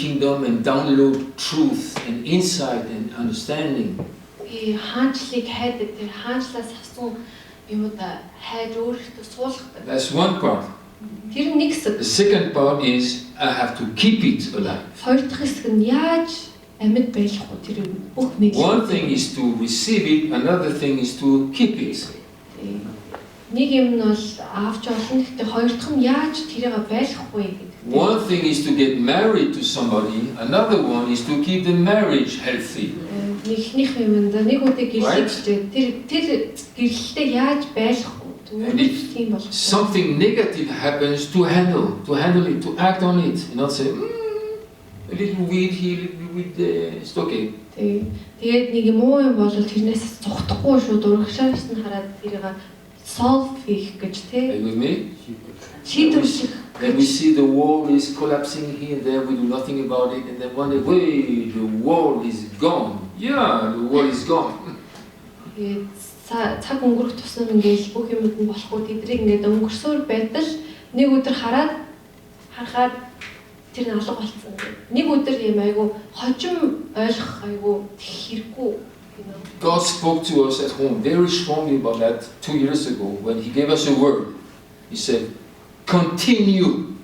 kingdom and download truth and insight and understanding. И хаанчлыг хайдаг тэр хаанчлаас авсан юмудаа хайж өөртөө суулгадаг. That's one part. Тэр нэг хэсэг. The second part is I have to keep it alive. Хоёр дахь хэсэг нь яаж амьд байх вэ? Тэр бүх мэдлэг. One thing is to receive it, another thing is to keep it. Нэг юм нь бол авч олно, гэхдээ хоёр дахь нь яаж тэрийг байлгах вэ гэдэг. One thing is to get married to somebody, another one is to keep the marriage healthy. Нэгнийх юм да нэг үдэ гэрлэгчтэй тэр гэрлэлтэд яаж байлгах вэ? Something negative happens to handle it, to act on it, and not say, a little weed here, a little weed there, it's okay. Тэгээд нэг муу юм бол тэрнээс цогтохгүй шүү дурагшаас нь хараад тэрийг solve хийх гэж тий. Are you with me? Шийдвэрлэх. Then we see the wall is collapsing here and there, we do nothing about it, and then one day, wait, the wall is gone. Yeah, the wall is gone. Цаг өнгөрөх тусам ингээл бүх юмуд нь болохгүй тэдрийг ингээд өнгөрсөөр байтал нэг өдөр харахад тэр нь алга болцсон. Нэг өдөр юм айгу хожим ойлгох айгу хэрэггүй. God spoke to us at home very strongly about that 2 years ago when He gave us a word. He said, continue.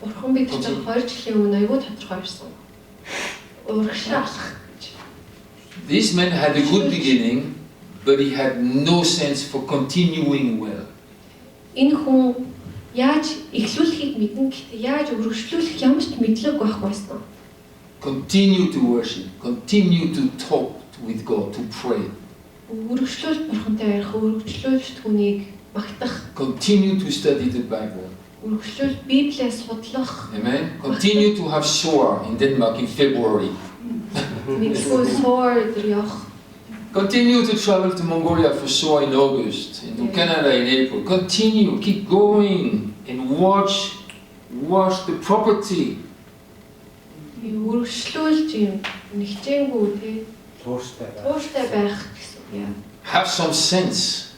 Бурхан бидэрт 2 жилийн өмнө айгу тодорхой ирсэн. Урагшаалах. This man had a good beginning, but he had no sense for continuing well. Энэ хүн яаж эхлүүлэхийг мэднэ гэхдээ яаж өргөжлүүлэх ямар ч мэдлэг байхгүй байсан. Continue to worship, continue to talk with God, to pray. Өргөжлүүл бурхантай ярих, өргөжлүүлж түүнийг магтах. Continue to study the Bible. Өргөжлүүл Библийг судлах. Amen. Continue to have SOAR in Denmark in February. Continue to travel to Mongolia for SOAR in August, and to Canada in April. Continue, keep going, and watch the property. Have some sense.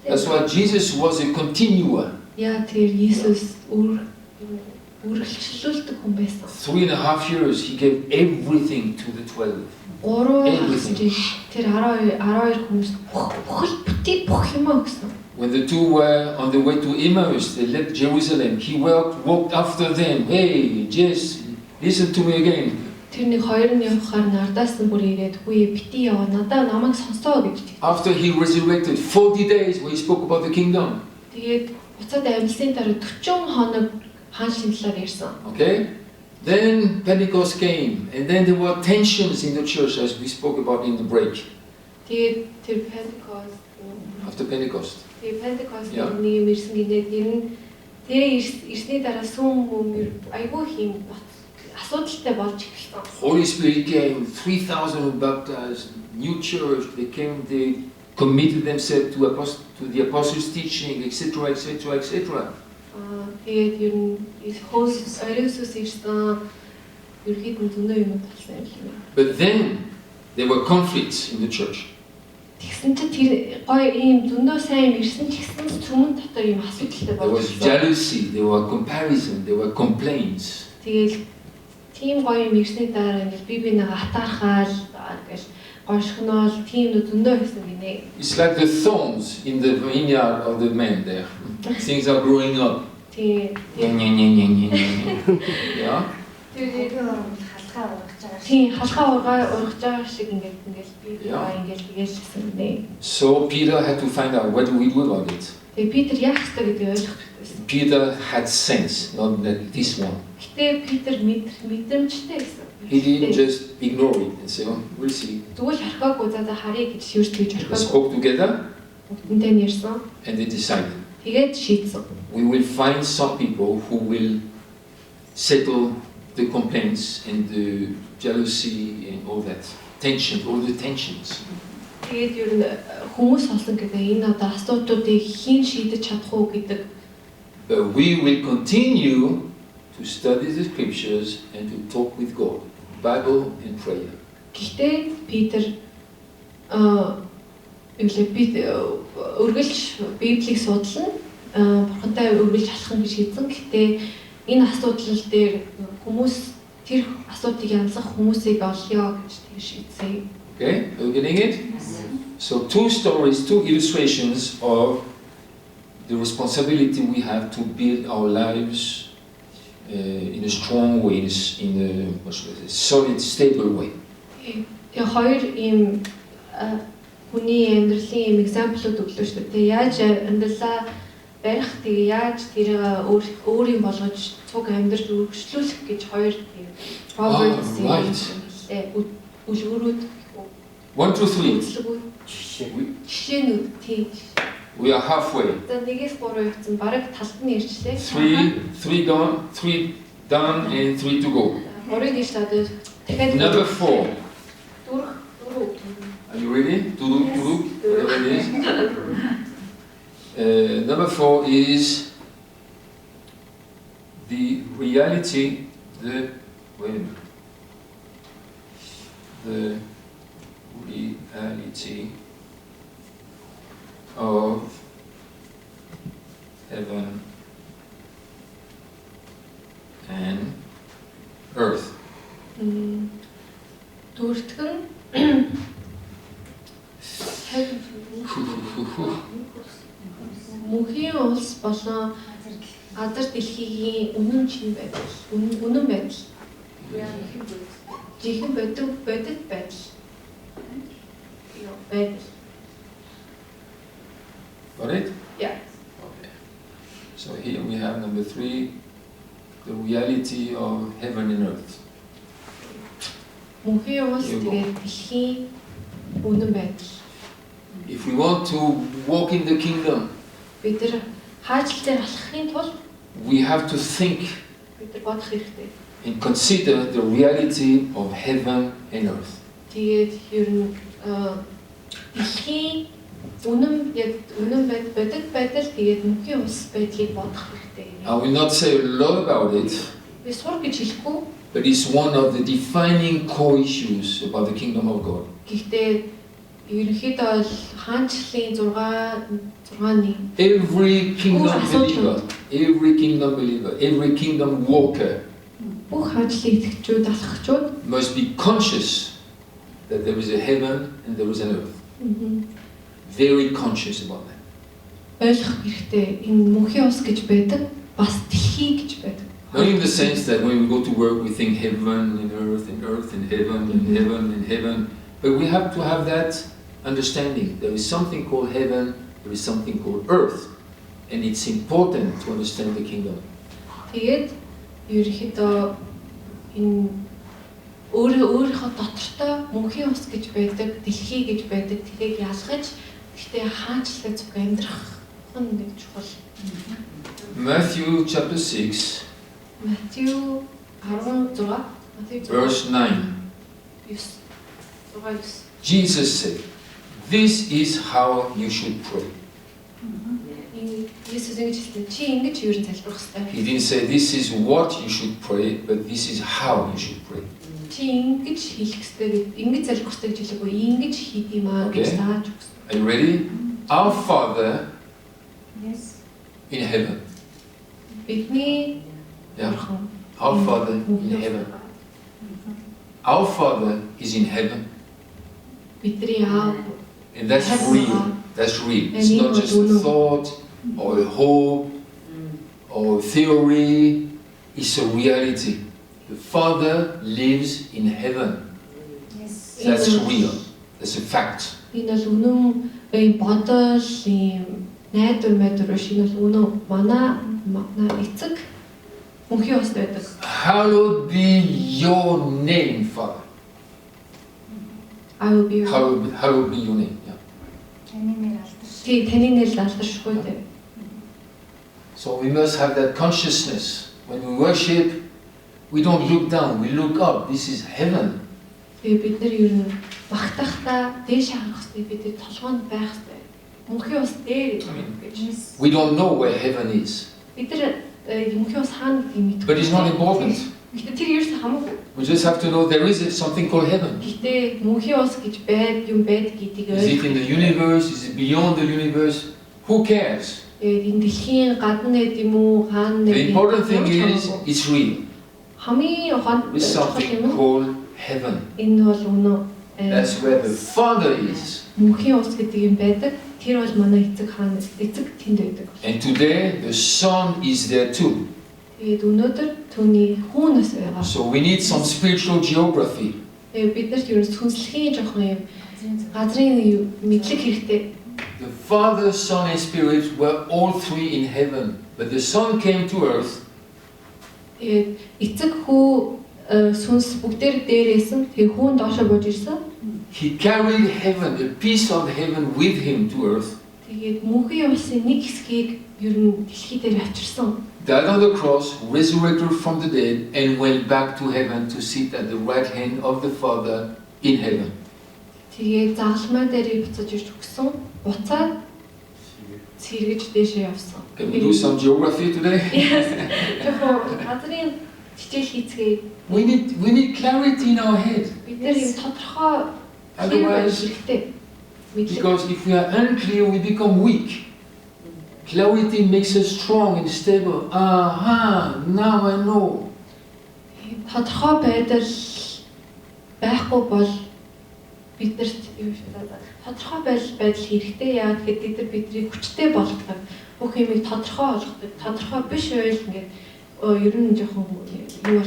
That's why Jesus was a continuer. 3.5 years, He gave everything to the 12. When the two were on the way to Emmaus, they left Jerusalem. He walked after them. Hey, just listen to me again. After He resurrected, 40 days where He spoke about the kingdom. Okay? Then Pentecost came, and then there were tensions in the church, as we spoke about in the break. After Pentecost. Holy Spirit came, 3,000 were baptized, new church, they came, they committed themselves to the apostles' teaching, etc., etc., etc. But then there were conflicts in the church. There was jealousy, there were comparison, there were complaints. It's like the thorns in the vineyard of the man there. Things are growing up. Yeah? So Peter had to find out, what do we do about it? Peter had sense, not like this one. He didn't just ignore it and say, oh, we'll see. They spoke together and they decided. We will find some people who will settle the complaints and the jealousy and all that. Tension, all the tensions. But we will continue to study the scriptures and to talk with God, Bible and prayer. Үргэлж Библийг судлана, бурхантай үргэлж алхах гэж хэлсэн. Гэхдээ энэ асуудал дээр хүмүүс тэр асуудыг янзлах хүмүүсийг олё гэж тэр шийдсэн. Okay, are you getting it? So two stories, two illustrations of the responsibility we have to build our lives in a strong way, in a solid, stable way. Тэгээ хоёр ийм хүний амьдралын ийм экзамплууд өглөө шүү дээ. Яаж амьдралаа барих, тэгээ яаж тэр өөрийн болгож цуг амьдрал өргөжлүүлэх гэж хоёр тийм үлгэрүүд 1, 2, 3. Жишээнүүд тийм. We are halfway. За 1-3 явцсан бараг талд нь ирчлээ. 3 gone, 3 done, and 3 to go. 3 гэж таад дахиад Number 4. дөрөв. Are you ready? Whatever it is. Number 4 is the reality, the reality of heaven and earth. Дөрөвдгөр нь мөнхийн улс болон газар дэлхийн үнэн чин байдал, үнэн байдал. Жихэн бодит байдал. Got it? Yeah. Okay. So here we have number 3, the reality of heaven and earth. Мөнхийн улс тэгээд дэлхийн үнэн байдал. If we want to walk in the kingdom, Бид нар хаажил дээр алхахын тулд we have to think бид нар бодох хэрэгтэй. and consider the reality of heaven and earth. Тэгээд ер нь дэлхийн үнэн байдал тэгээд мөнхийн улс байдлыг бодох хэрэгтэй. I will not say a lot about it, Би сур гэж хэлэхгүй. but it's one of the defining core issues about the kingdom of God. Гэхдээ ерөнхийдөө бол хаанчлалын 6-ны Every kingdom believer, every kingdom walker бүх хаанчлалын итгэгчүүд, алхагчууд must be conscious that there is a heaven and there is an earth. Very conscious about that. ойлгох хэрэгтэй. Энэ мөнхийн улс гэж байдаг, бас дэлхий гэж байдаг. Not in the sense that when we go to work we think heaven and earth and earth and heaven and heaven and heaven, but we have to have that understanding. There is something called heaven, there is something called earth, and it's important to understand the kingdom. Тэгээд ерөнхийдөө энэ өөрийнхөө дотортой мөнхийн ус гэж байдаг, дэлхий гэж байдаг, тэрийг ялгаж гэхдээ хаанчлалаа зүг амьдрах нь нэг чухал. Matthew chapter 6, Матthew 16, verse 9. Jesus said, "This is how you should pray." Есүс ингэж хэлсэн. Чи ингэж юу залбирах ёстой. He didn't say this is what you should pray, but this is how you should pray. Чи ингэж хэлэх ёстой, ингэж залбирах ёстой гэж хэлээгүй, ингэж хийх юм аа гэж зааж өгсөн. Are you ready? Our Father in heaven. Бидний бурхан. Our Father in heaven. Our Father is in heaven. Бидний Аав. And that's real. That's real. It's not just a thought or a hope or a theory. It's a reality. The Father lives in heaven. That's real. That's a fact. Энэ бол үнэн бодол юм найдвар биш, энэ бол үнэн манай эцэг мөнхийн ус байдаг. Hallowed be your name, Father. Hallowed be your name. Таны нэр алдаршгүй дээ. So we must have that consciousness. When we worship, we don't look down, we look up. This is heaven. Бид нар ер нь багтахдаа дээш харах хэрэгтэй, бид толгойд байх хэрэгтэй. Мөнхийн ус дээр гэж. We don't know where heaven is. Бид нар мөнхийн ус хаана гэдгийг мэдгүй. But it's not important. Гэхдээ тэр ерөөсөө хамаагүй. We just have to know there is something called heaven. Гэхдээ мөнхийн ус гэж юм байдаг гэдгийг Is it in the universe? Is it beyond the universe? Who cares? энэ дэлхийн гадна нэт юм уу хаана нэт. The important thing is it's real. Хамгийн ухаан It's something called heaven. энэ бол үнэ. That's where the Father is. Мөнхийн ус гэдэг юм байдаг. Тэр бол манай эцэг хаана эцэг тэнд байдаг. And today the Son is there too. Тэгээд өнөөдөр түүний хүн нас байгаа. So we need some spiritual geography. Бид нарт ер нь сүнслэгийн жоохон юм газрын мэдлэг хэрэгтэй. The Father, Son, and Spirit were all three in heaven, but the Son came to earth. Эцэг хүү сүнс бүгдээр дээрээсэн. Тэгээ хүн доошоо бууж ирсэн. He carried heaven, a piece of heaven with him to earth. Тэгээд мөнхийн улсын нэг хэсгийг ер нь дэлхий дээр авчирсан. Died on the cross, resurrected from the dead, and went back to heaven to sit at the right hand of the Father in heaven. Тэгээд загалмай дээр буцаж ирж өгсөн. Буцаад сэргэж дэшээ явсан. Can we do some geography today? Жохоо газрын хичээл хийцгээе. We need clarity in our head. Бид нар юм тодорхой Otherwise, хэрэгтэй. because if we are unclear, we become weak. Clarity makes us strong and stable. Now I know. Тодорхой байдал байхгүй бол биднэрт тодорхой байдал хэрэгтэй. Яагаад гэвэл бидний хүчтэй болгодог. Бүх юмыг тодорхой болгодог. Тодорхой биш байл ингээд ер нь жоохон юу